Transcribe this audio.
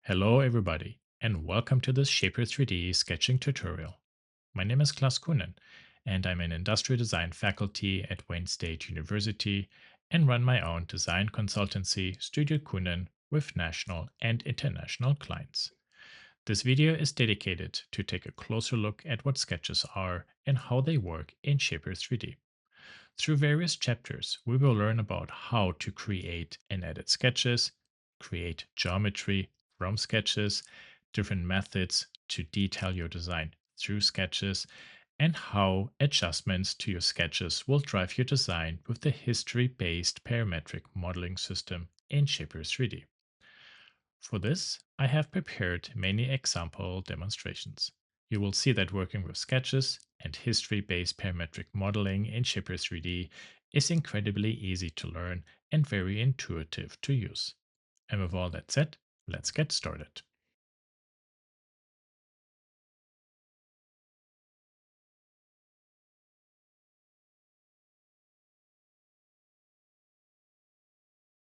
Hello everybody, and welcome to this Shaper 3D sketching tutorial. My name is Claas Kuhnen, and I'm an industrial design faculty at Wayne State University and run my own design consultancy, Studio Kuhnen, with national and international clients. This video is dedicated to take a closer look at what sketches are and how they work in Shaper 3D. Through various chapters, we will learn about how to create and edit sketches, create geometry from sketches, different methods to detail your design through sketches, and how adjustments to your sketches will drive your design with the history based parametric modeling system in Shaper 3D. For this, I have prepared many example demonstrations. You will see that working with sketches and history-based parametric modeling in Shaper 3D is incredibly easy to learn and very intuitive to use. And with all that said, let's get started.